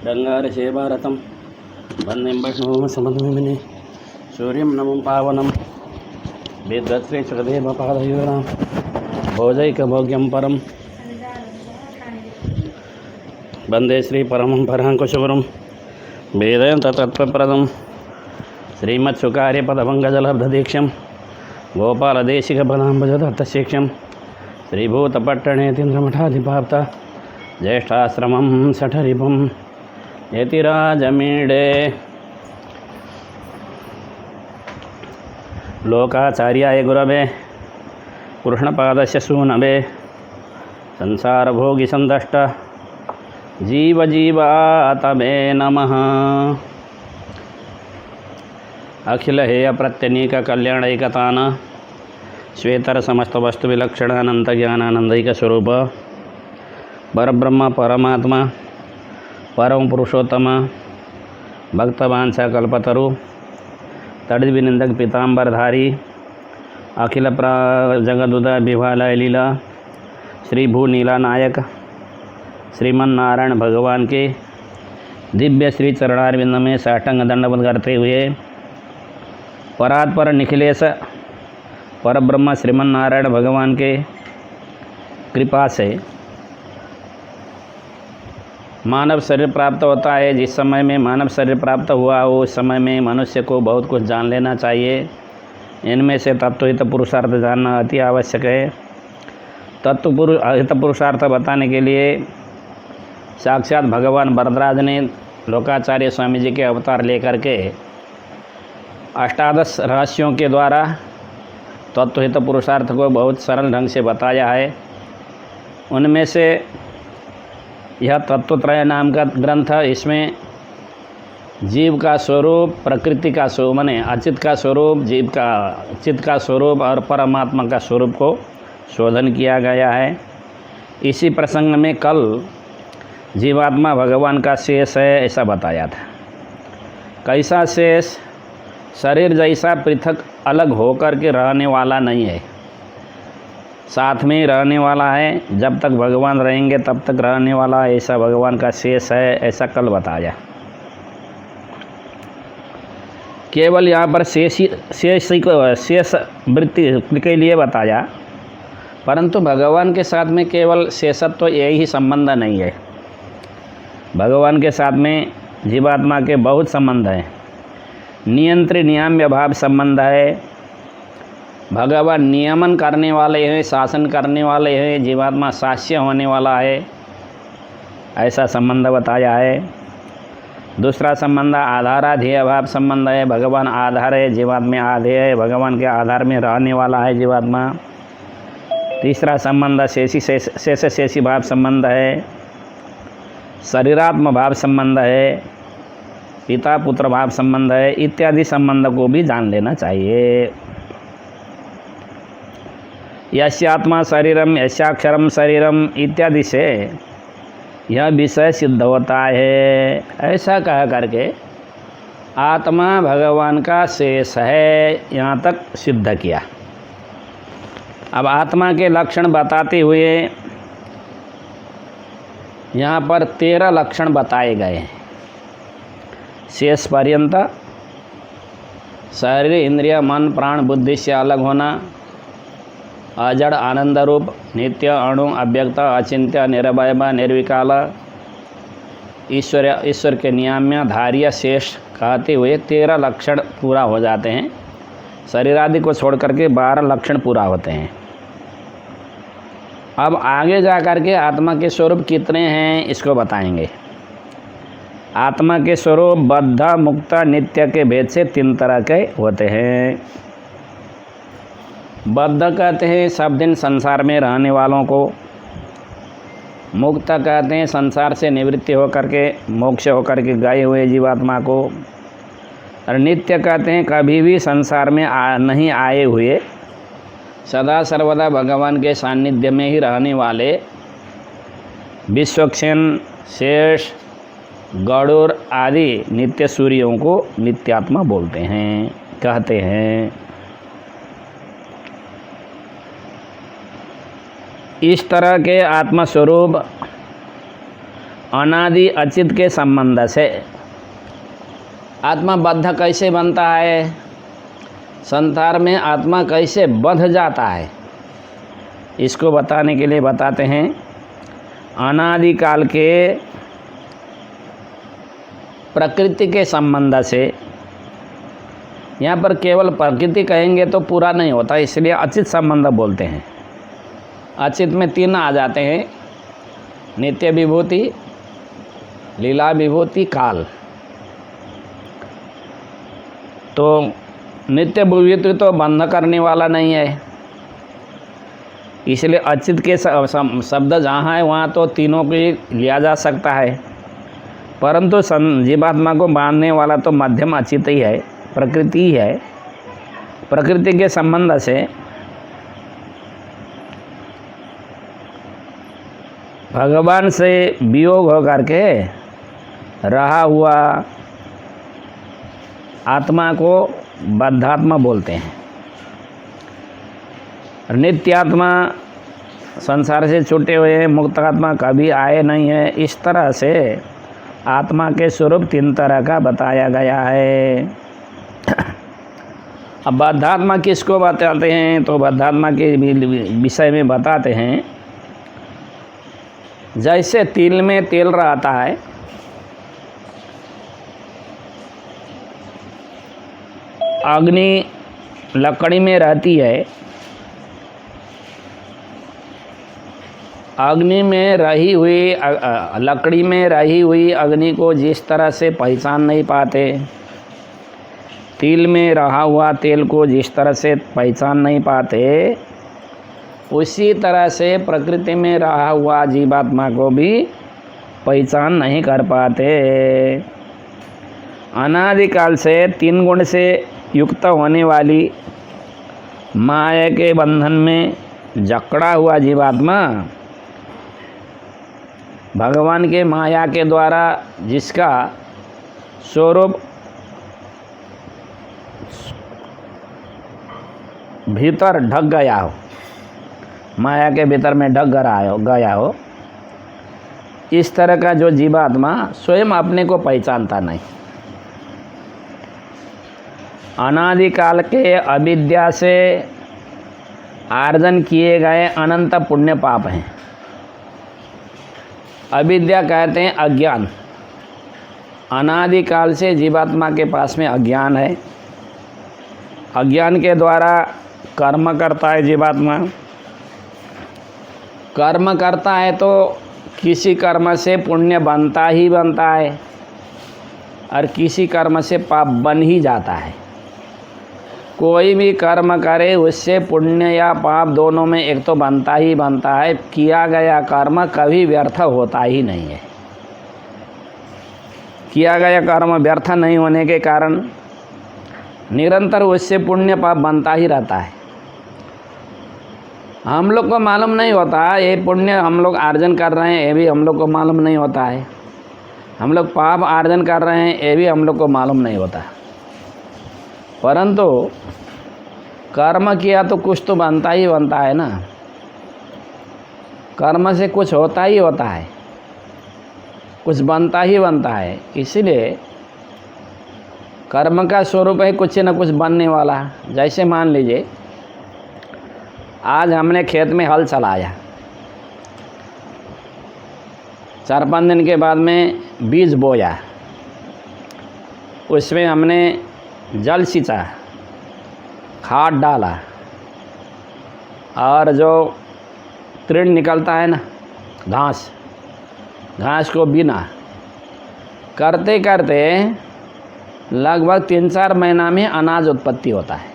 गंगारसे भारतं वन्दे वैष्णवं समन्विने सूर्यं नमं पावनं वेदश्री सुखदेवपादयोरां भोजैकभोग्यं परं वन्दे श्रीपरमं पराङ्कुशगुरुं वेदान्ततत्त्वप्रदं श्रीमत्सुकार्यपदपङ्कजलब्धदीक्षं गोपालदेशिकपदाम्बुजदत्तशिक्ष्यं श्रीभूतपट्टणेतीन्द्रमठाधिपाप्ता ज्येष्ठाश्रमं सठरिपुं यतिराजमीडे लोकाचार्याय गुरवे कृष्णपादस्य सूनवे संसारभोगिसन्दष्ट जीवजीवातवे नमः। अखिलहेय प्रत्यनीक कल्याणैकतान श्वेतर समस्त वस्तु विलक्षणानंद ज्ञानानंदैक स्वरूप परब्रह्म परमात्मा परम पुरुषोत्तम भक्तवांछा कल्पतरु तड़िविनिंदक पीतांबरधारी अखिल जगदुदय विभालय लीला श्री भू नीला नायक श्रीमन्नारायण भगवान के दिव्य श्री चरणारविंद में साष्टांग दंडवत करते हुए परात्पर निखिलेश परब्रह्म श्रीमन्नारायण भगवान के कृपा से मानव शरीर प्राप्त होता है। जिस समय में मानव शरीर प्राप्त हुआ हो उस समय में मनुष्य को बहुत कुछ जान लेना चाहिए। इनमें से तत्वहित पुरुषार्थ जानना अति आवश्यक है। हित पुरुषार्थ बताने के लिए साक्षात भगवान वरदराज ने लोकाचार्य स्वामी जी के अवतार लेकर के अष्टादश रहस्यों के द्वारा तत्वहित पुरुषार्थ को बहुत सरल ढंग से बताया है। उनमें से यह तत्वत्रय नाम का ग्रंथ, इसमें जीव का स्वरूप, प्रकृति का स्वरूप माने अचित का स्वरूप, जीव का चित्त का स्वरूप और परमात्मा का स्वरूप को शोधन किया गया है। इसी प्रसंग में कल जीवात्मा भगवान का शेष है ऐसा बताया था। कैसा शेष? शरीर जैसा पृथक अलग होकर के रहने वाला नहीं है, साथ में ही रहने वाला है। जब तक भगवान रहेंगे तब तक रहने वाला है, ऐसा भगवान का शेष है ऐसा कल बताया। केवल यहाँ पर शेष वृत्ति के लिए बताया, परंतु भगवान के साथ में केवल शेषत्व तो यही संबंध नहीं है। भगवान के साथ में जीवात्मा के बहुत संबंध हैं। नियंत्री नियाम्य भाव संबंध है। भगवान नियमन करने वाले हैं, शासन करने वाले हैं, जीवात्मा शास्य होने वाला है, ऐसा संबंध बताया है। दूसरा संबंध आधाराधेय भाव संबंध है। भगवान आधार है, जीवात्मा आधेय है, भगवान के आधार में रहने वाला है जीवात्मा। तीसरा संबंध शेषी भाव संबंध है, शरीरात्म भाव संबंध है, पिता पुत्र भाव संबंध है, इत्यादि संबंध को भी जान लेना चाहिए। यस्यात्मा शरीरम यस्याक्षरम शरीरम इत्यादि से यह विषय सिद्ध होता है। ऐसा कह करके आत्मा भगवान का शेष है यहाँ तक सिद्ध किया। अब आत्मा के लक्षण बताते हुए यहाँ पर 13 लक्षण बताए गए हैं। शेष पर्यंत शरीर इंद्रिय मन प्राण बुद्धि से अलग होना, अजड़ आनंद रूप नित्य अणु अव्यक्त अचिंत्य निरवय निर्विकाल ईश्वर के नियाम्य धार्य शेष कहते हुए 13 लक्षण पूरा हो जाते हैं। शरीर आदि को छोड़ करके 12 लक्षण पूरा होते हैं। अब आगे जा कर के आत्मा के स्वरूप कितने हैं इसको बताएंगे। आत्मा के स्वरूप बद्ध मुक्त नित्य के भेद से 3 तरह के होते हैं। बद्ध कहते हैं सब दिन संसार में रहने वालों को। मुक्त कहते हैं संसार से निवृत्ति होकर के मोक्ष होकर के गए हुए जीवात्मा को। और नित्य कहते हैं कभी भी संसार में नहीं आए हुए, सदा सर्वदा भगवान के सानिध्य में ही रहने वाले विश्वक्षेण शेष गौड़ूर आदि नित्य सूर्यों को नित्यात्मा बोलते हैं, कहते हैं। इस तरह के आत्मस्वरूप अनादि अचित के संबंध से। आत्मा बद्ध कैसे बनता है, संसार में आत्मा कैसे बंध जाता है, इसको बताने के लिए बताते हैं अनादिकाल के प्रकृति के संबंध से। यहाँ पर केवल प्रकृति कहेंगे तो पूरा नहीं होता, इसलिए अचित संबंध बोलते हैं। अचित में 3 आ जाते हैं, नित्य विभूति, लीला विभूति, काल। तो नित्य विभूति तो बंध करने वाला नहीं है, इसलिए अचित के शब्द जहाँ है वहाँ तो तीनों को लिया जा सकता है, परंतु जीवात्मा को बांधने वाला तो मध्यम अचित ही है, प्रकृति ही है। प्रकृति के संबंध से भगवान से वियोग होकर के रहा हुआ आत्मा को बद्धात्मा बोलते हैं। नित्यात्मा संसार से छूटे हुए मुक्त आत्मा कभी आए नहीं है। इस तरह से आत्मा के स्वरूप 3 तरह का बताया गया है। अब बद्धात्मा किसको बताते हैं, तो बद्धात्मा के विषय में बताते हैं, जैसे तिल में तेल रहता है, अग्नि लकड़ी में रहती है, अग्नि में रही हुई लकड़ी में रही हुई अग्नि को जिस तरह से पहचान नहीं पाते, तिल में रहा हुआ तेल को जिस तरह से पहचान नहीं पाते, उसी तरह से प्रकृति में रहा हुआ जीवात्मा को भी पहचान नहीं कर पाते। अनादिकाल से 3 गुण से युक्त होने वाली माया के बंधन में जकड़ा हुआ जीवात्मा भगवान के माया के द्वारा जिसका स्वरूप भीतर ढक गया हो, माया के भीतर में ढक गया हो, इस तरह का जो जीवात्मा स्वयं अपने को पहचानता नहीं। अनादिकाल के अविद्या से आर्जन किए गए अनंत पुण्य पाप हैं। अविद्या कहते हैं अज्ञान। अनादिकाल से जीवात्मा के पास में अज्ञान है। अज्ञान के द्वारा कर्म करता है जीवात्मा। कर्म करता है तो किसी कर्म से पुण्य बनता ही बनता है और किसी कर्म से पाप बन ही जाता है। कोई भी कर्म करे उससे पुण्य या पाप दोनों में एक तो बनता ही बनता है। किया गया कर्म कभी व्यर्थ होता ही नहीं है। किया गया कर्म व्यर्थ नहीं होने के कारण निरंतर उससे पुण्य पाप बनता ही रहता है। हम लोग को मालूम नहीं होता ये पुण्य हम लोग अर्जन कर रहे हैं, ये भी हम लोग को मालूम नहीं होता है। हम लोग पाप अर्जन कर रहे हैं, ये भी हम लोग को मालूम नहीं होता। परंतु कर्म किया तो कुछ तो बनता ही बनता है ना। कर्म से कुछ होता ही होता है, कुछ बनता ही बनता है। इसीलिए कर्म का स्वरूप है कुछ न कुछ बनने वाला। जैसे मान लीजिए आज हमने खेत में हल चलाया, 4-5 दिन के बाद में बीज बोया, उसमें हमने जल सींचा, खाद डाला और जो तृण निकलता है ना घास को बीना, करते करते लगभग 3-4 महीना में अनाज उत्पत्ति होता है।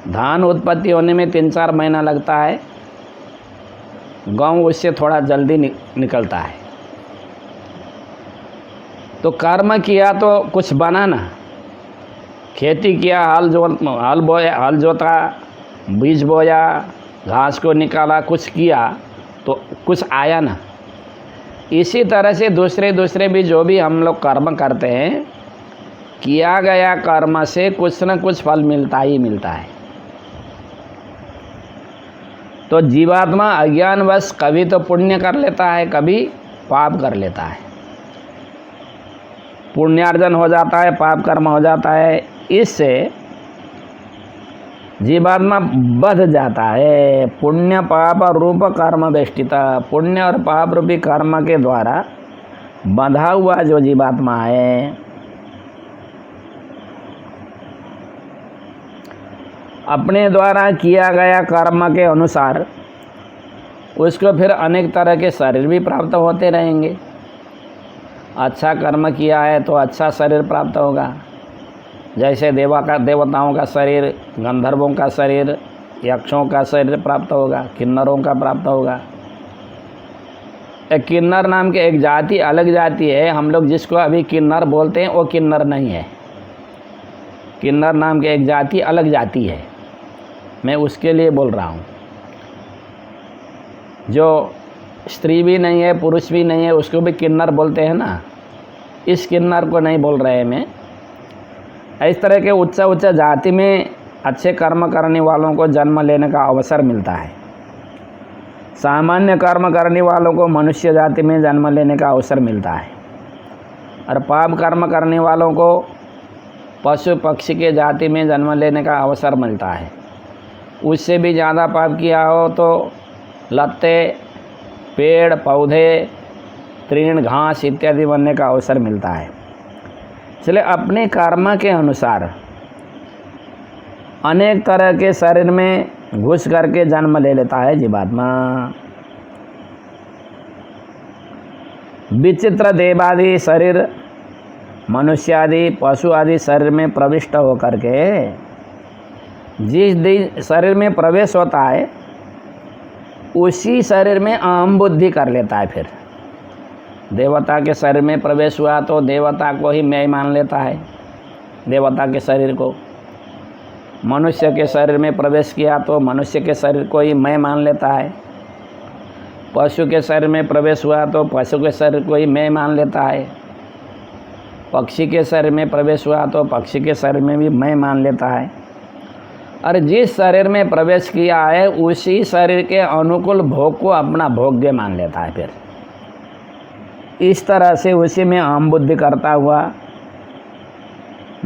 धान उत्पत्ति होने में 3-4 महीना लगता है, गेहूँ उससे थोड़ा जल्दी निकलता है। तो कर्म किया तो कुछ बना ना। खेती किया, हल जोता, बीज बोया, घास को निकाला, कुछ किया तो कुछ आया ना। इसी तरह से दूसरे भी जो भी हम लोग कर्म करते हैं, किया गया कर्म से कुछ न कुछ फल मिलता ही मिलता है। तो जीवात्मा अज्ञानवश कभी तो पुण्य कर लेता है, कभी पाप कर लेता है, पुण्यार्जन हो जाता है, पाप कर्म हो जाता है। इससे जीवात्मा बध जाता है। पुण्य पाप रूप कर्म वेष्टिता, पुण्य और पाप रूपी कर्म के द्वारा बंधा हुआ जो जीवात्मा है, अपने द्वारा किया गया कर्म के अनुसार उसको फिर अनेक तरह के शरीर भी प्राप्त होते रहेंगे। अच्छा कर्म किया है तो अच्छा शरीर प्राप्त होगा, जैसे देवताओं का शरीर, गंधर्वों का शरीर, यक्षों का शरीर प्राप्त होगा, किन्नरों का प्राप्त होगा। एक किन्नर नाम के एक जाति, अलग जाति है। हम लोग जिसको अभी किन्नर बोलते हैं वो किन्नर नहीं है। किन्नर नाम के एक जाति अलग जाति है, मैं उसके लिए बोल रहा हूँ। जो स्त्री भी नहीं है, पुरुष भी नहीं है, उसको भी किन्नर बोलते हैं ना। इस किन्नर को नहीं बोल रहे हैं मैं। इस तरह के उच्च जाति में अच्छे कर्म करने वालों को जन्म लेने का अवसर मिलता है। सामान्य कर्म करने वालों को मनुष्य जाति में जन्म लेने का अवसर मिलता है, और पाप कर्म करने वालों को पशु पक्षी के जाति में जन्म लेने का अवसर मिलता है। उससे भी ज़्यादा पाप किया हो तो लत्ते, पेड़ पौधे, तृण घास इत्यादि बनने का अवसर मिलता है। इसलिए अपने कर्म के अनुसार अनेक तरह के शरीर में घुस करके जन्म ले लेता है जीवात्मा। विचित्र देवादि शरीर, मनुष्य आदि, पशु आदि शरीर में प्रविष्ट होकर के जिस दिन शरीर में प्रवेश होता है उसी शरीर में अहम बुद्धि कर लेता है। फिर देवता के शरीर में प्रवेश हुआ तो देवता को ही मैं मान लेता है, देवता के शरीर को। मनुष्य के शरीर में प्रवेश किया तो मनुष्य के शरीर को ही मैं मान लेता है। पशु के शरीर में प्रवेश हुआ तो पशु के शरीर को ही मैं मान लेता है। पक्षी के शरीर में प्रवेश हुआ तो पक्षी के शरीर में भी मैं मान लेता है। और जिस शरीर में प्रवेश किया है उसी शरीर के अनुकूल भोग को अपना भोग्य मान लेता है। फिर इस तरह से उसी में अहम बुद्धि करता हुआ,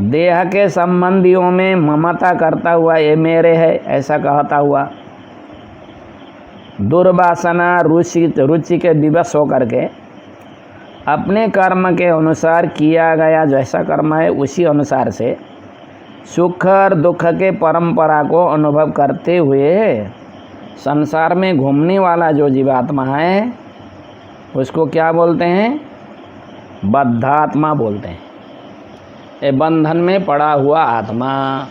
देह के संबंधियों में ममता करता हुआ, ये मेरे है ऐसा कहता हुआ, दुर्वासना रुचि के विवश होकर के अपने कर्म के अनुसार किया गया जैसा कर्म है उसी अनुसार से सुख और दुख के परंपरा को अनुभव करते हुए संसार में घूमने वाला जो जीवात्मा है उसको क्या बोलते हैं? बद्धात्मा बोलते हैं। ये बंधन में पड़ा हुआ आत्मा।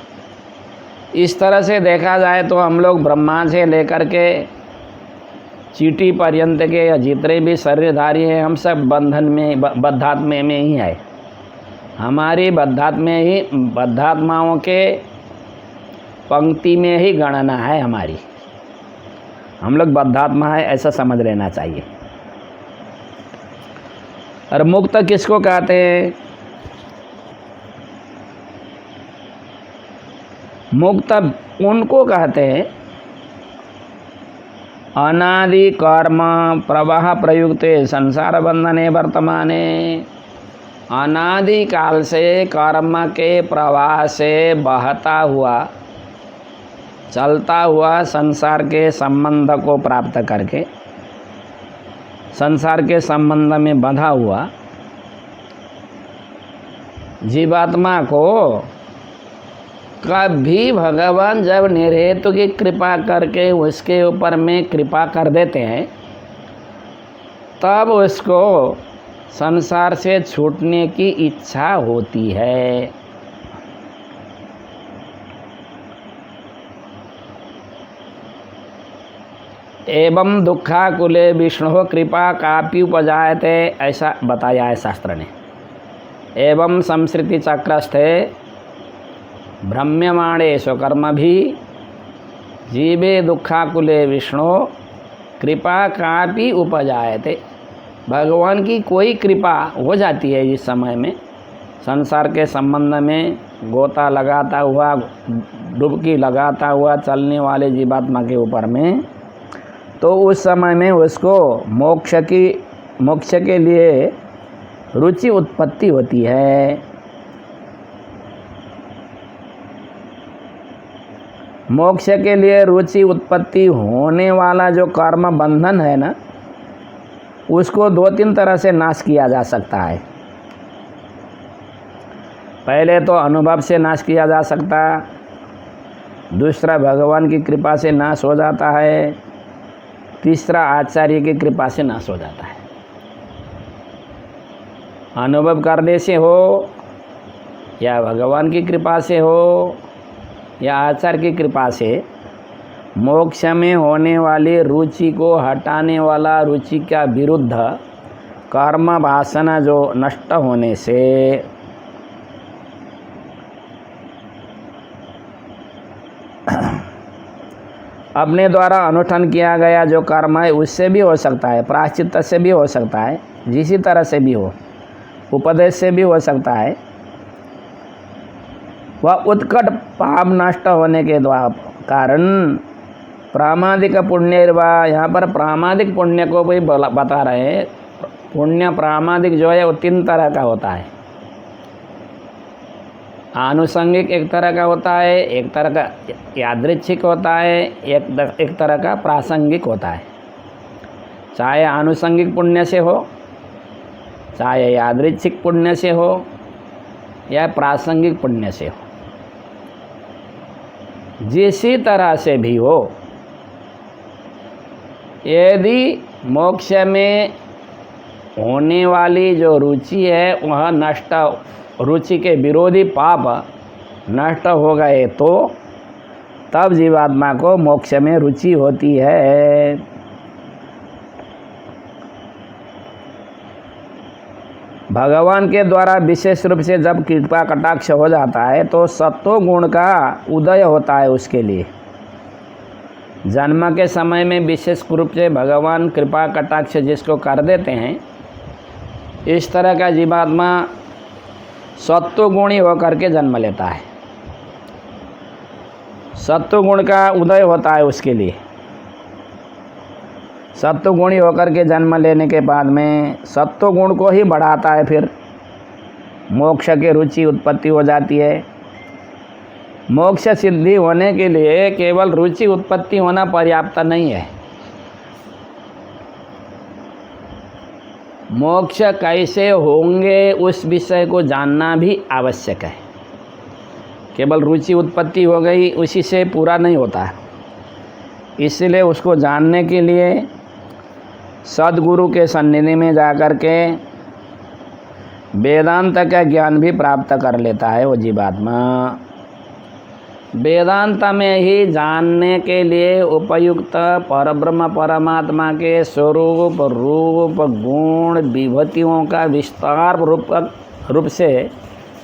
इस तरह से देखा जाए तो हम लोग ब्रह्मा से लेकर के चींटी पर्यंत के या जितने भी शरीरधारी हैं हम सब बंधन में, बद्धात्मा में ही है। हमारी बद्धात्माओं के पंक्ति में ही गणना है हमारी। हम लोग बद्धात्मा है ऐसा समझ लेना चाहिए। और मुक्त किसको कहते हैं? मुक्त उनको कहते हैं अनादि कर्म प्रवाह प्रयुक्ते संसार बंधने वर्तमाने। अनादि काल से कर्म के प्रवाह से बहता हुआ, चलता हुआ संसार के संबंध को प्राप्त करके, संसार के संबंध में बंधा हुआ जीवात्मा को कभी भगवान जब निर्हेतु की कृपा करके उसके ऊपर में कृपा कर देते हैं तब उसको संसार से छूटने की इच्छा होती है। एवं दुखाकुले विष्णु कृपा कापि उपजायते, ऐसा बताया है शास्त्र ने। एवं संसृति चक्रस्थे भ्रम्यमाणेषु कर्म भी जीवे दुखाकुले विष्णु कृपा कापि उपजायते। भगवान की कोई कृपा हो जाती है इस समय में, संसार के संबंध में गोता लगाता हुआ, डुबकी लगाता हुआ चलने वाले जीवात्मा के ऊपर में, तो उस समय में उसको मोक्ष की मोक्ष के लिए रुचि उत्पत्ति होती है। मोक्ष के लिए रुचि उत्पत्ति होने वाला जो कर्म बंधन है ना, उसको 2-3 तरह से नाश किया जा सकता है। पहले तो अनुभव से नाश किया जा सकता, दूसरा भगवान की कृपा से नाश हो जाता है, तीसरा आचार्य की कृपा से नाश हो जाता है। अनुभव करने से हो या भगवान की कृपा से हो या आचार्य की कृपा से, मोक्ष में होने वाली रुचि को हटाने वाला रुचि का विरुद्ध कर्म वासना जो नष्ट होने से अपने द्वारा अनुष्ठान किया गया जो कर्म है उससे भी हो सकता है, प्रायश्चित्त से भी हो सकता है, जिसी तरह से भी हो, उपदेश से भी हो सकता है। वह उत्कट पाप नष्ट होने के कारण प्रामादिक पुण्य, यहाँ पर प्रामादिक पुण्य को भी बता रहे हैं। पुण्य प्रामादिक जो है वो 3 तरह का होता है। आनुषंगिक एक तरह का होता है, एक तरह का यादृच्छिक होता है, एक तरह का प्रासंगिक होता है। चाहे आनुषंगिक पुण्य से हो, चाहे यादृच्छिक पुण्य से हो या प्रासंगिक पुण्य से हो, जिसी तरह से भी हो, यदि मोक्ष में होने वाली जो रुचि है वह नष्ट, रुचि के विरोधी पाप नष्ट हो गए तो तब जीवात्मा को मोक्ष में रुचि होती है। भगवान के द्वारा विशेष रूप से जब कृपा कटाक्ष हो जाता है तो सत्व गुण का उदय होता है। उसके लिए जन्म के समय में विशेष रूप से भगवान कृपा कटाक्ष जिसको कर देते हैं, इस तरह का जीवात्मा सत्वगुणी होकर के जन्म लेता है। सत्वगुण का उदय होता है उसके लिए। सत्वगुणी होकर के जन्म लेने के बाद में सत्वगुण को ही बढ़ाता है, फिर मोक्ष की रुचि उत्पत्ति हो जाती है। मोक्ष सिद्धि होने के लिए केवल रुचि उत्पत्ति होना पर्याप्त नहीं है। मोक्ष कैसे होंगे उस विषय को जानना भी आवश्यक है। केवल रुचि उत्पत्ति हो गई उसी से पूरा नहीं होता, इसलिए उसको जानने के लिए सद्गुरु के सन्निधि में जाकर के वेदांत का ज्ञान भी प्राप्त कर लेता है वो जीवात्मा। वेदांत में ही जानने के लिए उपयुक्त परब्रह्म परमात्मा के स्वरूप, रूप, गुण, विभूतियों का विस्तार रूप से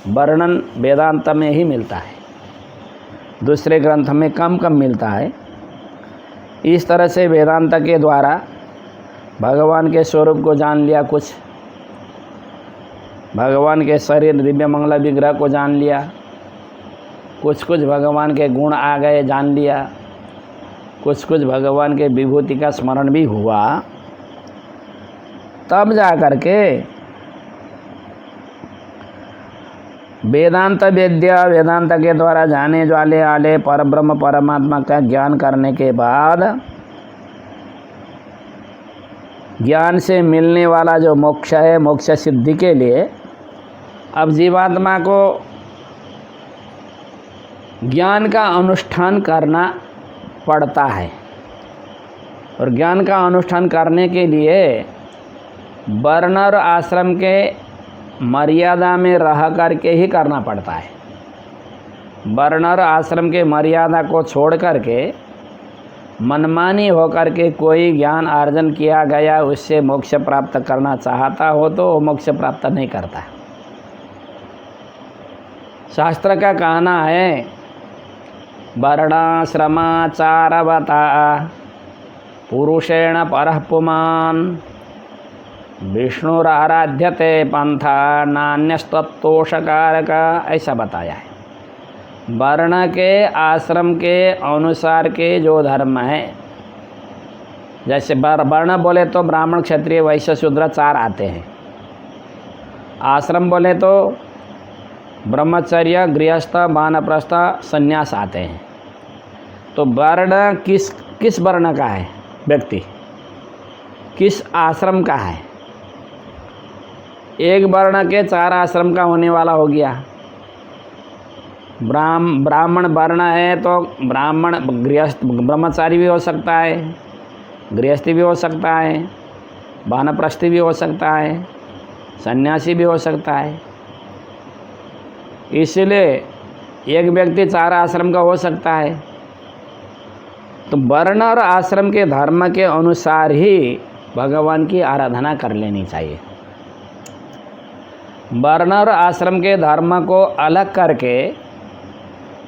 वर्णन वेदांत में ही मिलता है, दूसरे ग्रंथ में कम मिलता है। इस तरह से वेदांत के द्वारा भगवान के स्वरूप को जान लिया, कुछ भगवान के शरीर दिव्य मंगल विग्रह को जान लिया, कुछ भगवान के गुण आ गए जान लिया, कुछ भगवान के विभूति का स्मरण भी हुआ। तब जा कर के वेदांत वेद्य, वेदांत के द्वारा जाने वाले परब्रह्म परमात्मा का ज्ञान करने के बाद ज्ञान से मिलने वाला जो मोक्ष है, मोक्ष सिद्धि के लिए अब जीवात्मा को ज्ञान का अनुष्ठान करना पड़ता है। और ज्ञान का अनुष्ठान करने के लिए वर्ण और आश्रम के मर्यादा में रह करके ही करना पड़ता है। वर्ण और आश्रम के मर्यादा को छोड़ करके मनमानी होकर के कोई ज्ञान अर्जन किया गया उससे मोक्ष प्राप्त करना चाहता हो तो वो मोक्ष प्राप्त नहीं करता। शास्त्र का कहना है वर्णाश्रमाचारवता पुरुषेण परः पुमान् विष्णुराराध्यते पंथा नान्यस्तत्तोषकारक, ऐसा बताया है। वर्ण के आश्रम के अनुसार के जो धर्म है जैसे वर्ण बोले तो ब्राह्मण क्षत्रिय वैश्य शूद्र 4 आते हैं। आश्रम बोले तो ब्रह्मचर्य गृहस्थ वानप्रस्थ संन्यास आते हैं। तो वर्ण किस वर्ण का है व्यक्ति, किस आश्रम का है? एक वर्ण के 4 आश्रम का होने वाला हो गया। ब्राह्मण वर्ण है तो ब्राह्मण गृहस्थ ब्रह्मचारी भी हो सकता है, गृहस्थी भी हो सकता है, वानप्रस्थी भी हो सकता है, सन्यासी भी हो सकता है। इसलिए एक व्यक्ति 4 आश्रम का हो सकता है। तो वर्ण और आश्रम के धर्म के अनुसार ही भगवान की आराधना कर लेनी चाहिए। वर्ण और आश्रम के धर्म को अलग करके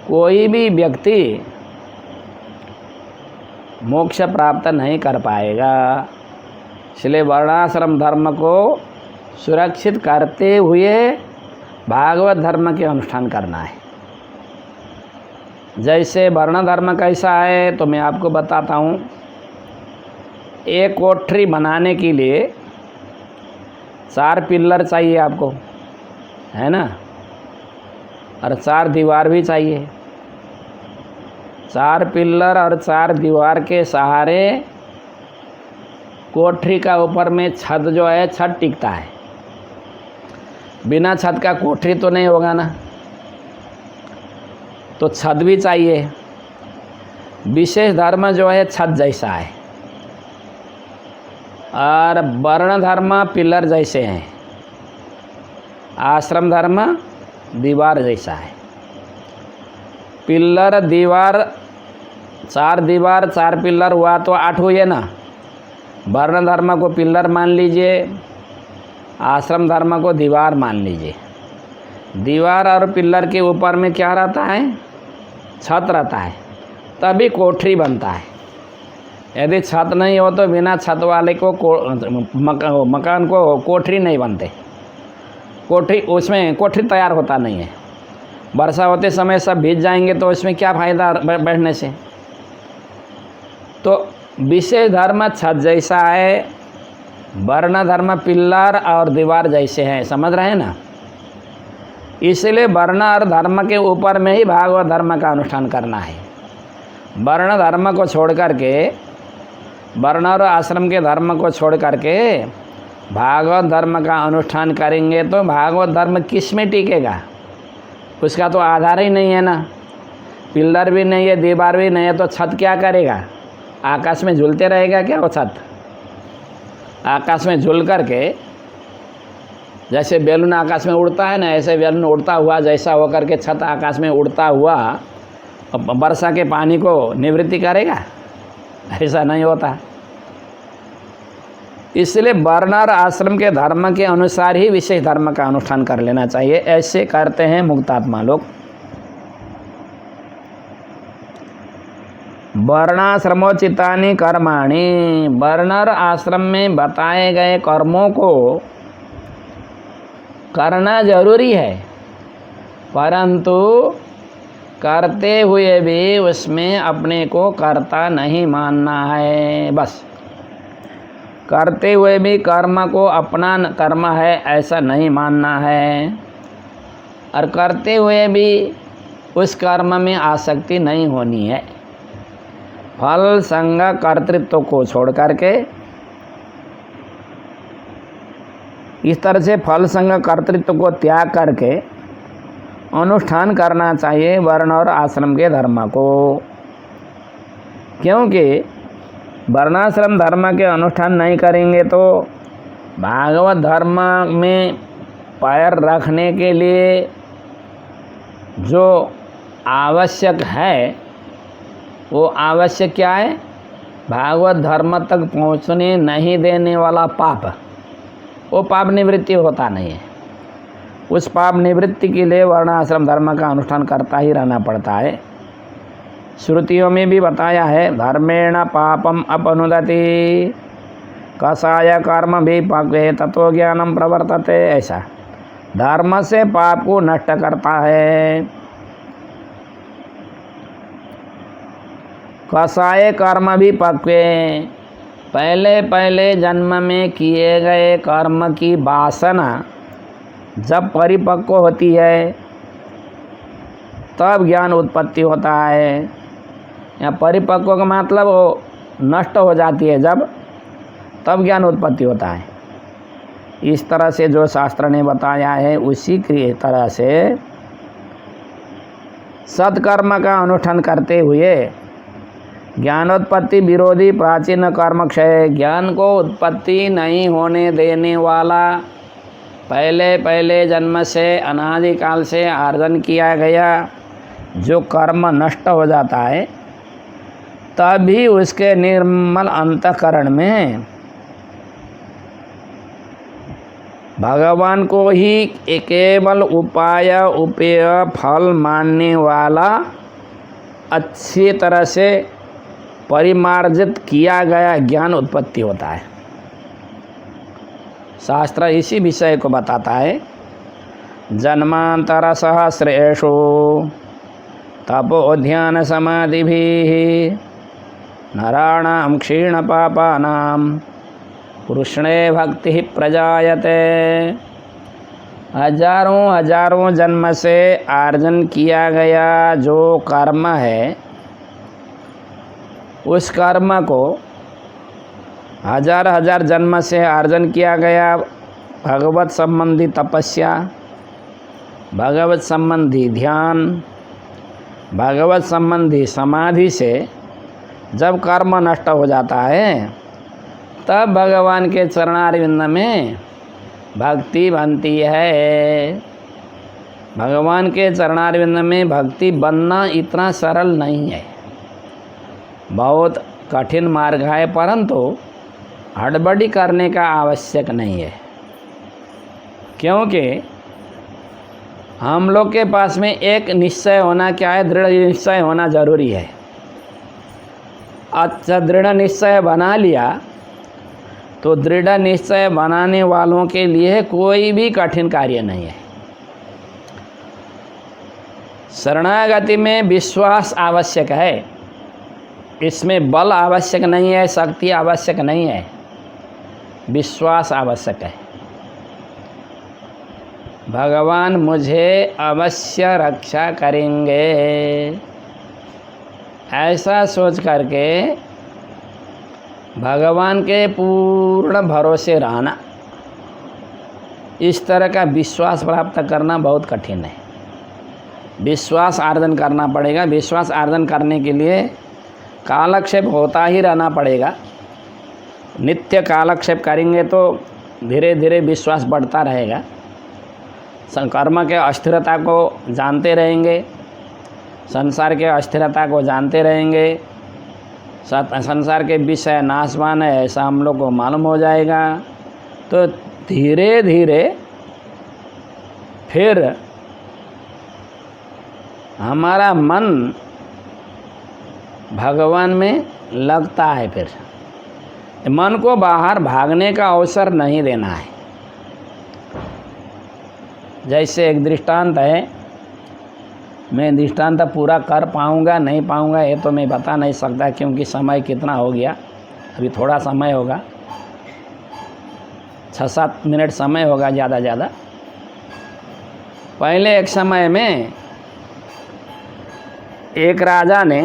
कोई भी व्यक्ति मोक्ष प्राप्त नहीं कर पाएगा। इसलिए वर्णाश्रम धर्म को सुरक्षित करते हुए भागवत धर्म के अनुष्ठान करना है। जैसे वर्ण धर्म कैसा है तो मैं आपको बताता हूँ। एक कोठरी बनाने के लिए 4 पिल्लर चाहिए आपको, है ना, और 4 दीवार भी चाहिए। 4 पिल्लर और 4 दीवार के सहारे कोठरी का ऊपर में छत जो है छत टिकता है। बिना छत का कोठरी तो नहीं होगा ना, तो छत भी चाहिए। विशेष धर्म जो है छत जैसा है और वर्ण धर्म पिल्लर जैसे हैं, आश्रम धर्म दीवार जैसा है। पिल्लर दीवार 4 दीवार 4 पिल्लर हुआ तो 8 हुए ना। वर्ण धर्म को पिल्लर मान लीजिए, आश्रम धर्म को दीवार मान लीजिए। दीवार और पिल्लर के ऊपर में क्या रहता है? छत रहता है, तभी कोठरी बनता है। यदि छत नहीं हो तो बिना छत वाले को मकान को कोठरी नहीं बनते। कोठरी उसमें कोठरी तैयार होता नहीं है। वर्षा होते समय सब भीग जाएंगे तो इसमें क्या फ़ायदा बैठने से। तो विशेष धर्म छत जैसा है, वर्ण धर्म पिल्लर और दीवार जैसे हैं, समझ रहे हैं ना। इसलिए वर्ण और धर्म के ऊपर में ही भागवत धर्म का अनुष्ठान करना है। वर्ण धर्म को छोड़ करके, वर्ण और आश्रम के धर्म को छोड़ करके भागवत धर्म का अनुष्ठान करेंगे तो भागवत धर्म किस में टिकेगा? उसका तो आधार ही नहीं है ना। पिल्लर भी नहीं है, दीवार भी नहीं है, तो छत क्या करेगा? आकाश में झूलते रहेगा क्या वो छत? आकाश में झूल करके जैसे बैलून आकाश में उड़ता है ना, ऐसे बैलून उड़ता हुआ जैसा हो करके छत आकाश में उड़ता हुआ वर्षा के पानी को निवृत्ति करेगा? ऐसा नहीं होता। इसलिए वर्ण और आश्रम के धर्म के अनुसार ही विशेष धर्म का अनुष्ठान कर लेना चाहिए। ऐसे करते हैं मुक्तात्मा लोग। वर्णाश्रमोचितानि कर्माणि, वर्ण और आश्रम में बताए गए कर्मों को करना जरूरी है, परंतु करते हुए भी उसमें अपने को कर्ता नहीं मानना है। बस करते हुए भी कर्म को अपना कर्म है ऐसा नहीं मानना है, और करते हुए भी उस कर्म में आसक्ति नहीं होनी है। फल संग कर्तृत्व को छोड़ करके इस तरह से फल संग कर्तृत्व को त्याग करके अनुष्ठान करना चाहिए वर्ण और आश्रम के धर्म को। क्योंकि वर्णाश्रम धर्म के अनुष्ठान नहीं करेंगे तो भागवत धर्म में पैर रखने के लिए जो आवश्यक है वो आवश्यक क्या है? भागवत धर्म तक पहुँचने नहीं देने वाला पाप, वो पाप निवृत्ति होता नहीं है। उस पाप निवृत्ति के लिए वर्णाश्रम धर्म का अनुष्ठान करता ही रहना पड़ता है। श्रुतियों में भी बताया है, धर्मेण पापम अपनुदति, कसाय कर्म भी पक्वे तत्व ज्ञानम प्रवर्तते। ऐसा धर्म से पाप को नष्ट करता है। कसाय कर्म भी पक्वे, पहले पहले जन्म में किए गए कर्म की वासना जब परिपक्व होती है तब ज्ञान उत्पत्ति होता है। या परिपक्व का मतलब वो नष्ट हो जाती है जब, तब ज्ञान उत्पत्ति होता है। इस तरह से जो शास्त्र ने बताया है उसी की तरह से सत्कर्म का अनुष्ठान करते हुए ज्ञानोत्पत्ति विरोधी प्राचीन कर्म क्षय, ज्ञान को उत्पत्ति नहीं होने देने वाला पहले पहले जन्म से अनादिकाल से अर्जन किया गया जो कर्म नष्ट हो जाता है, तभी उसके निर्मल अंतःकरण में भगवान को ही केवल उपाय उपेय फल मानने वाला अच्छी तरह से परिमार्जित किया गया ज्ञान उत्पत्ति होता है। शास्त्र इसी विषय को बताता है। जन्मांतर सहस्रेषु तपो ध्यान समाधिभिः नराणां क्षीण पापानां कृष्णे भक्ति प्रजायते। हजारों हजारों जन्म से अर्जन किया गया जो कर्म है, उस कर्म को हजार हजार जन्म से अर्जन किया गया भगवत संबंधी तपस्या, भगवत संबंधी ध्यान, भगवत संबंधी समाधि से जब कर्म नष्ट हो जाता है, तब भगवान के चरणारविंद में भक्ति बनती है। भगवान के चरणारविंद में भक्ति बनना इतना सरल नहीं है, बहुत कठिन मार्ग है, परंतु हड़बड़ी करने का आवश्यक नहीं है। क्योंकि हम लोग के पास में एक निश्चय होना क्या है, दृढ़ निश्चय होना ज़रूरी है। अच्छा दृढ़ निश्चय बना लिया तो दृढ़ निश्चय बनाने वालों के लिए कोई भी कठिन कार्य नहीं है। शरणागति में विश्वास आवश्यक है, इसमें बल आवश्यक नहीं है, शक्ति आवश्यक नहीं है, विश्वास आवश्यक है। भगवान मुझे अवश्य रक्षा करेंगे, ऐसा सोच करके भगवान के पूर्ण भरोसे रहना, इस तरह का विश्वास प्राप्त करना बहुत कठिन है। विश्वास आर्जन करना पड़ेगा। विश्वास आर्जन करने के लिए कालक्षेप होता ही रहना पड़ेगा। नित्य कालक्षेप करेंगे तो धीरे धीरे विश्वास बढ़ता रहेगा। कर्म के अस्थिरता को जानते रहेंगे, संसार के अस्थिरता को जानते रहेंगे, संसार के विषय नाशवान है ऐसा हम लोग को मालूम हो जाएगा। तो धीरे धीरे फिर हमारा मन भगवान में लगता है। फिर मन को बाहर भागने का अवसर नहीं देना है। जैसे एक दृष्टांत है, मैं दृष्टांत पूरा कर पाऊँगा नहीं पाऊँगा ये तो मैं बता नहीं सकता, क्योंकि समय कितना हो गया, अभी थोड़ा समय होगा, 6-7 मिनट समय होगा ज़्यादा ज़्यादा। पहले एक समय में एक राजा ने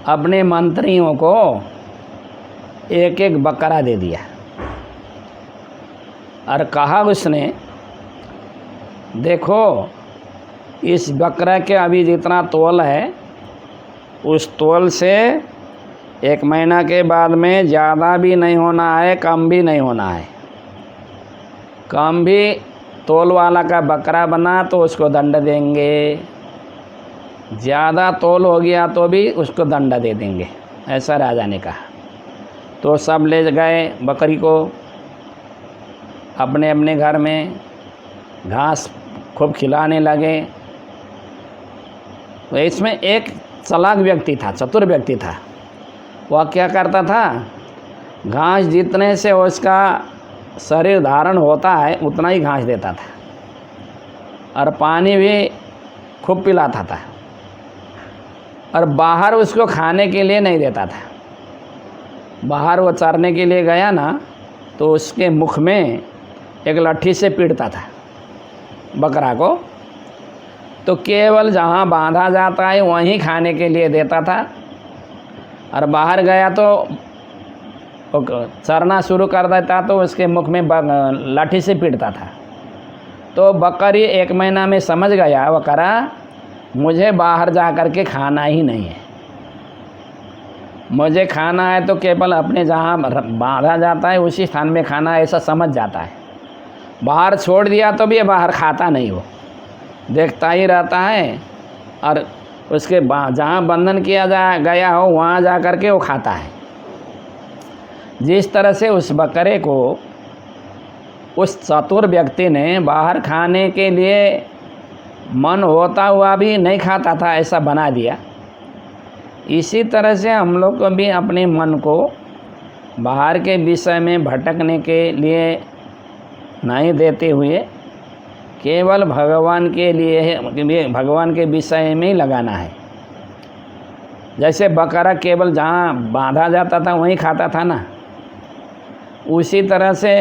अपने मंत्रियों को एक एक बकरा दे दिया और कहा उसने, देखो इस बकरा के अभी जितना तोल है उस तोल से 1 महीना के बाद में ज़्यादा भी नहीं होना है, कम भी नहीं होना है। कम भी तोल वाला का बकरा बना तो उसको दंड देंगे, ज़्यादा तोल हो गया तो भी उसको दंड दे देंगे, ऐसा राजा ने कहा। तो सब ले गए बकरी को अपने अपने घर में, घास खूब खिलाने लगे। तो इसमें एक चालाक व्यक्ति था, चतुर व्यक्ति था। वह क्या करता था, घास जितने से उसका शरीर धारण होता है उतना ही घास देता था और पानी भी खूब पिलाता था। और बाहर उसको खाने के लिए नहीं देता था। बाहर वो चरने के लिए गया ना, तो उसके मुख में एक लट्ठी से पीटता था बकरा को। तो केवल जहाँ बांधा जाता है वहीं खाने के लिए देता था, और बाहर गया तो चरना शुरू कर देता तो उसके मुख में लाठी से पीटता था। तो बकरी 1 महीना में समझ गया बकरा, मुझे बाहर जा कर के खाना ही नहीं है, मुझे खाना है तो केवल अपने जहाँ बांधा जाता है उसी स्थान में खाना है, ऐसा समझ जाता है। बाहर छोड़ दिया तो भी बाहर खाता नहीं, वो देखता ही रहता है, और उसके जहाँ बंधन किया गया हो वहाँ जा कर के वो खाता है। जिस तरह से उस बकरे को उस चतुर व्यक्ति ने बाहर खाने के लिए मन होता हुआ भी नहीं खाता था, ऐसा बना दिया, इसी तरह से हम लोग को भी अपने मन को बाहर के विषय में भटकने के लिए नहीं देते हुए केवल भगवान के लिए, भगवान के विषय में ही लगाना है। जैसे बकरा केवल जहाँ बांधा जाता था वहीं खाता था ना, उसी तरह से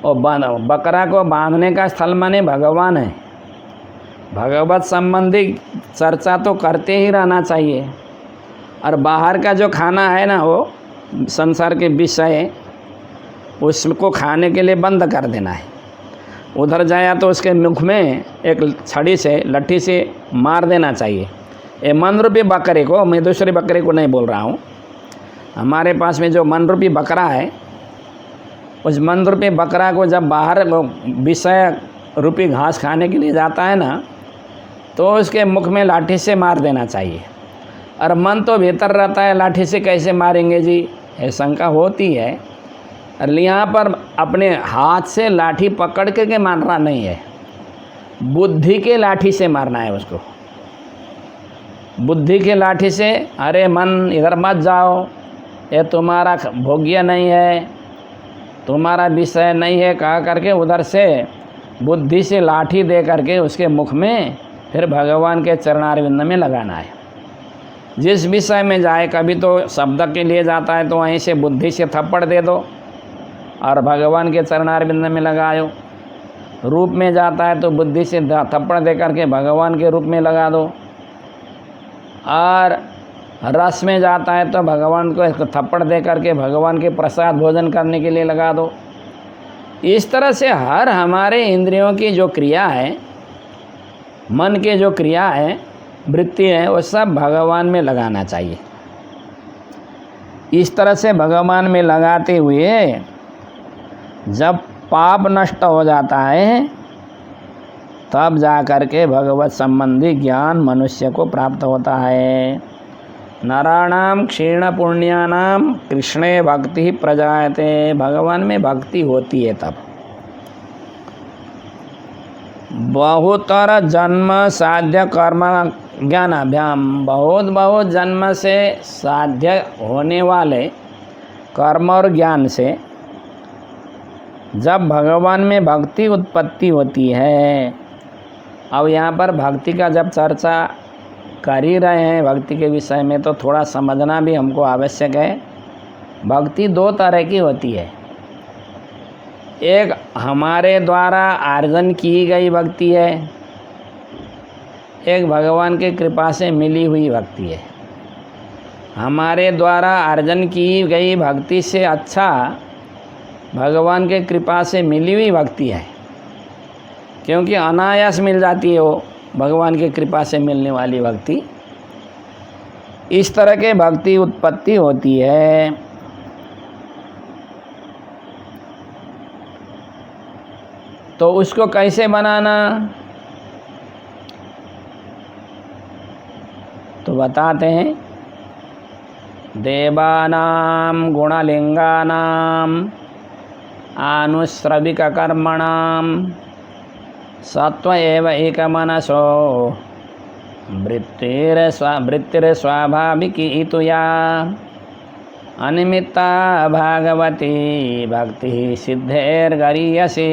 वो बकरा को बांधने का स्थल माने भगवान है। भगवत संबंधी चर्चा तो करते ही रहना चाहिए, और बाहर का जो खाना है ना, वो संसार के विषय, उसको खाने के लिए बंद कर देना है। उधर जाया तो उसके मुख में एक छड़ी से, लट्ठी से मार देना चाहिए। ये मन रूपी बकरे को, मैं दूसरे बकरे को नहीं बोल रहा हूँ, हमारे पास में जो मन रूपी बकरा है, उस मन रूपी बकरा को जब बाहर विषय रूपी घास खाने के लिए जाता है ना, तो उसके मुख में लाठी से मार देना चाहिए। और मन तो भीतर रहता है, लाठी से कैसे मारेंगे जी, ये शंका होती है। और यहाँ पर अपने हाथ से लाठी पकड़ के मारना नहीं है, बुद्धि के लाठी से मारना है उसको। बुद्धि के लाठी से, अरे मन इधर मत जाओ, ये तुम्हारा भोग्य नहीं है, तुम्हारा विषय नहीं है, कहा करके उधर से बुद्धि से लाठी दे करके उसके मुख में फिर भगवान के चरणारविंद में लगाना है। जिस विषय में जाए, कभी तो शब्द के लिए जाता है तो वहीं से बुद्धि से थप्पड़ दे दो और भगवान के चरणारविंद में लगाओ। रूप में जाता है तो बुद्धि से थप्पड़ दे करके भगवान के रूप में लगा दो, और रस में जाता है तो भगवान को थप्पड़ दे करके भगवान के प्रसाद भोजन करने के लिए लगा दो। इस तरह से हर हमारे इंद्रियों की जो क्रिया है, मन के जो क्रिया है, वृत्ति है, वो सब भगवान में लगाना चाहिए। इस तरह से भगवान में लगाते हुए जब पाप नष्ट हो जाता है, तब जा कर के भगवत संबंधी ज्ञान मनुष्य को प्राप्त होता है। नराणाम क्षीण पुण्यानाम कृष्णे भक्ति प्रजायते, भगवान में भक्ति होती है तब। बहुतर जन्म साध्य कर्म ज्ञानाभ्याम, बहुत जन्म से साध्य होने वाले कर्म और ज्ञान से जब भगवान में भक्ति उत्पत्ति होती है। अब यहाँ पर भक्ति का जब चर्चा कर ही रहे हैं भक्ति के विषय में, तो थोड़ा समझना भी हमको आवश्यक है। भक्ति 2 तरह की होती है, एक हमारे द्वारा अर्जन की गई भक्ति है, एक भगवान के कृपा से मिली हुई भक्ति है। हमारे द्वारा अर्जन की गई भक्ति से अच्छा भगवान के कृपा से मिली हुई भक्ति है, क्योंकि अनायास मिल जाती है वो भगवान के कृपा से मिलने वाली भक्ति। इस तरह के भक्ति उत्पत्ति होती है। तो उसको कैसे बनाना, तो बताते हैं, देवानां गुणलिंगानां आनुश्रविक कर्मणां सत्व एव एकमनसो वृत्तिर्स्वाभाविकी तु या अनिमित्ता भागवती भक्ति सिद्धेर्गरीयसी।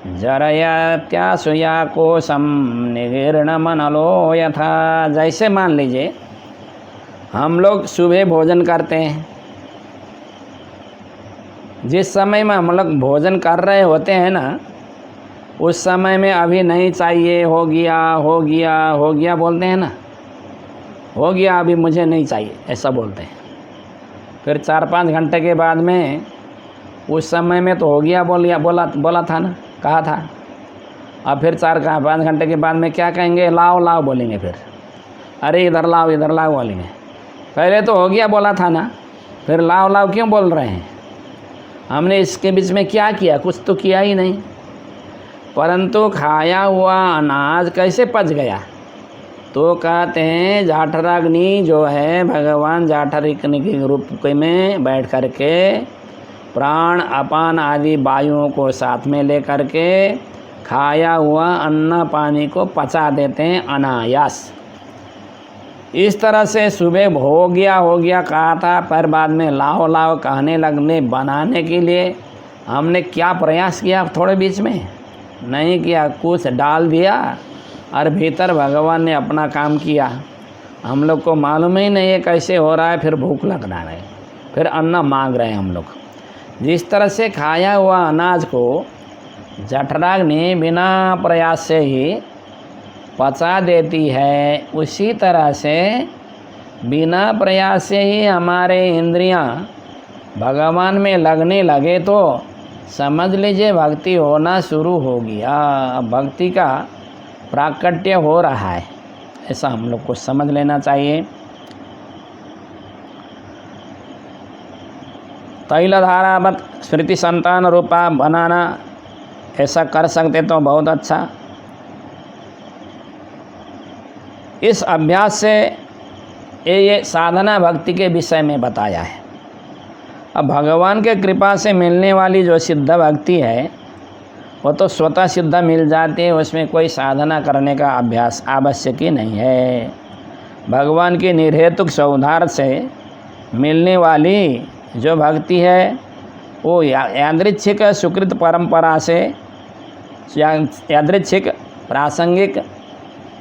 जरयत्याशुया कोशम निगीर्णमनलो यथा। जैसे मान लीजिए हम लोग सुबह भोजन करते हैं, जिस समय में हम लोग भोजन कर रहे होते हैं ना, उस समय में अभी नहीं चाहिए, हो गया हो गया हो गया बोलते हैं ना, हो गया अभी मुझे नहीं चाहिए, ऐसा बोलते हैं। फिर 4-5 घंटे के बाद में उस समय में तो हो गया बोला था ना, कहा था। अब फिर 4-5 घंटे के बाद में क्या कहेंगे, लाओ लाओ बोलेंगे। फिर अरे इधर लाओ बोलेंगे। पहले तो हो गया बोला था ना, फिर लाओ लाओ क्यों बोल रहे हैं? हमने इसके बीच में क्या किया? कुछ तो किया ही नहीं। परंतु खाया हुआ अनाज कैसे पच गया? तो कहते हैं जाठराग्नि जो है, भगवान जाठराग्नि के रूप में बैठ कर के प्राण अपान आदि वायुओं को साथ में लेकर के खाया हुआ अन्न पानी को पचा देते हैं अनायास। इस तरह से सुबह हो गया कहा था, पर बाद में लाओ लाओ कहने लगने बनाने के लिए हमने क्या प्रयास किया? थोड़े बीच में नहीं किया, कुछ डाल दिया और भीतर भगवान ने अपना काम किया। हम लोग को मालूम ही नहीं है कैसे हो रहा है, फिर भूख लग रहा है, फिर अन्न मांग रहे हैं हम लोग। जिस तरह से खाया हुआ अनाज को जठराग्नि बिना प्रयास से ही पचा देती है, उसी तरह से बिना प्रयास से ही हमारे इंद्रियां भगवान में लगने लगे तो समझ लीजिए भक्ति होना शुरू हो गया। अब भक्ति का प्राकट्य हो रहा है, ऐसा हम लोग को समझ लेना चाहिए। तैलधारावत स्मृति संतान रूपा बनाना, ऐसा कर सकते तो बहुत अच्छा। इस अभ्यास से ये साधना भक्ति के विषय में बताया है। अब भगवान के कृपा से मिलने वाली जो सिद्ध भक्ति है वो तो स्वतः सिद्ध मिल जाती है, उसमें कोई साधना करने का अभ्यास आवश्यक ही नहीं है। भगवान की निर्हेतुक सौधार से मिलने वाली जो भक्ति है वो यादृच्छिक सुकृत परंपरा से, यादृच्छिक प्रासंगिक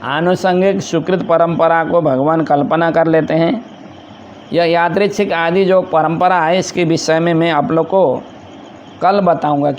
आनुषंगिक सुकृत परंपरा को भगवान कल्पना कर लेते हैं। यह यादृच्छिक आदि जो परंपरा है, इसके विषय में मैं आप लोग को कल बताऊंगा।